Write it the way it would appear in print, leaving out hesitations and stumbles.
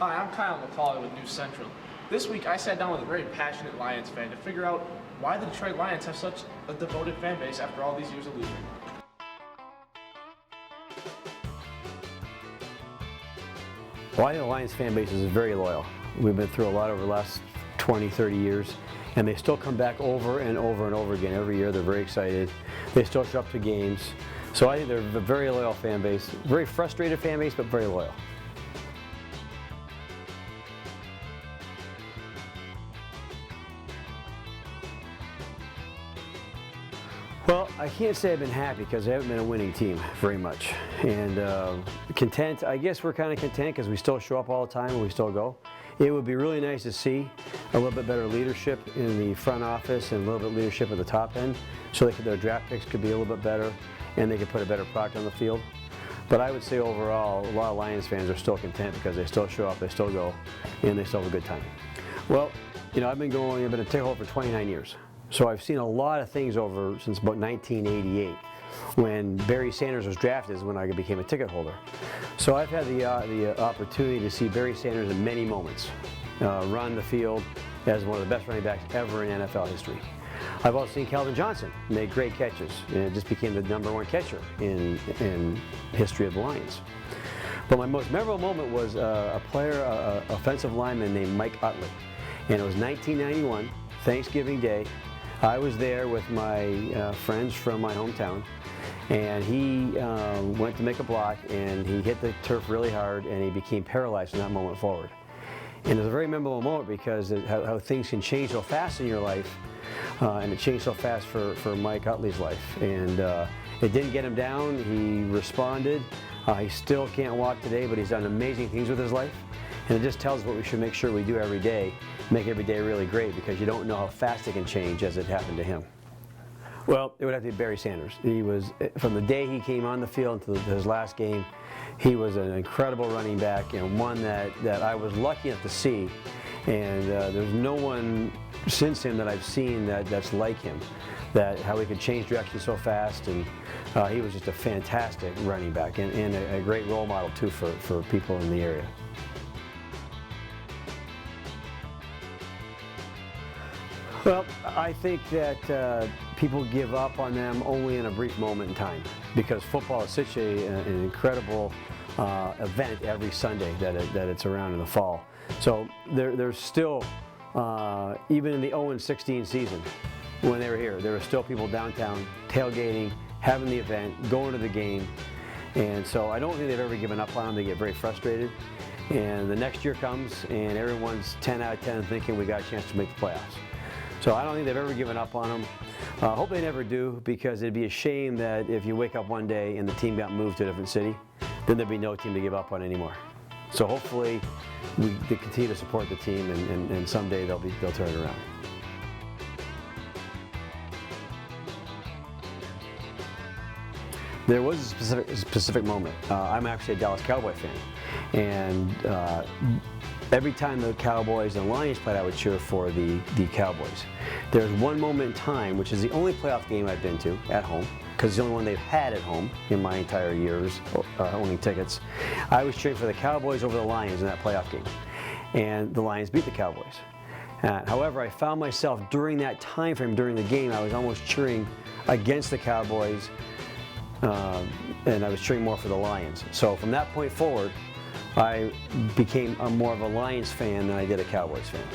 Hi, I'm Kyle McCauley with News Central. This week I sat down with a very passionate Lions fan to figure out why the Detroit Lions have such a devoted fan base after all these years of losing. Well, I think the Lions fan base is very loyal. We've been through a lot over the last 20, 30 years, and they still come back over and over and over again every year. They're very excited. They still show up to games. So I think they're a very loyal fan base, very frustrated fan base, but very loyal. Well, I can't say I've been happy because I haven't been a winning team very much. And content, I guess we're kind of content because we still show up all the time and we still go. It would be really nice to see a little bit better leadership in the front office and a little bit leadership at the top end so their draft picks could be a little bit better and they could put a better product on the field. But I would say overall, a lot of Lions fans are still content because they still show up, they still go, and they still have a good time. Well, you know, I've been a ticket holder for 29 years. So I've seen a lot of things over since about 1988. When Barry Sanders was drafted is when I became a ticket holder. So I've had the opportunity to see Barry Sanders in many moments run the field as one of the best running backs ever in NFL history. I've also seen Calvin Johnson make great catches and just became the #1 catcher in history of the Lions. But my most memorable moment was a offensive lineman named Mike Utley. And it was 1991, Thanksgiving Day. I was there with my friends from my hometown, and he went to make a block, and he hit the turf really hard, and he became paralyzed from that moment forward. And it was a very memorable moment because how things can change so fast in your life, and it changed so fast for Mike Utley's life. And it didn't get him down. He responded. He still can't walk today, but he's done amazing things with his life. And it just tells us what we should make sure we do every day, make every day really great, because you don't know how fast it can change as it happened to him. Well, it would have to be Barry Sanders. He was, from the day he came on the field until his last game, he was an incredible running back and one that I was lucky enough to see. And there's no one since him that I've seen that's like him, how he could change direction so fast. And he was just a fantastic running back and a great role model too for people in the area. Well, I think that people give up on them only in a brief moment in time because football is such an incredible event every Sunday that it's around in the fall. So there's still, even in the 0-16 season, when they were here, there were still people downtown tailgating, having the event, going to the game. And so I don't think they've ever given up on them. They get very frustrated. And the next year comes and everyone's 10 out of 10 thinking we got a chance to make the playoffs. So I don't think they've ever given up on them. I hope they never do, because it'd be a shame that if you wake up one day and the team got moved to a different city, then there'd be no team to give up on anymore. So hopefully they continue to support the team and someday they'll turn it around. There was a specific moment. I'm actually a Dallas Cowboy fan, and every time the Cowboys and Lions played, I would cheer for the Cowboys. There's one moment in time, which is the only playoff game I've been to at home, because it's the only one they've had at home in my entire years owning tickets. I was cheering for the Cowboys over the Lions in that playoff game, and the Lions beat the Cowboys. However, I found myself during that time frame during the game, I was almost cheering against the Cowboys, and I was cheering more for the Lions. So from that point forward, I became more of a Lions fan than I did a Cowboys fan.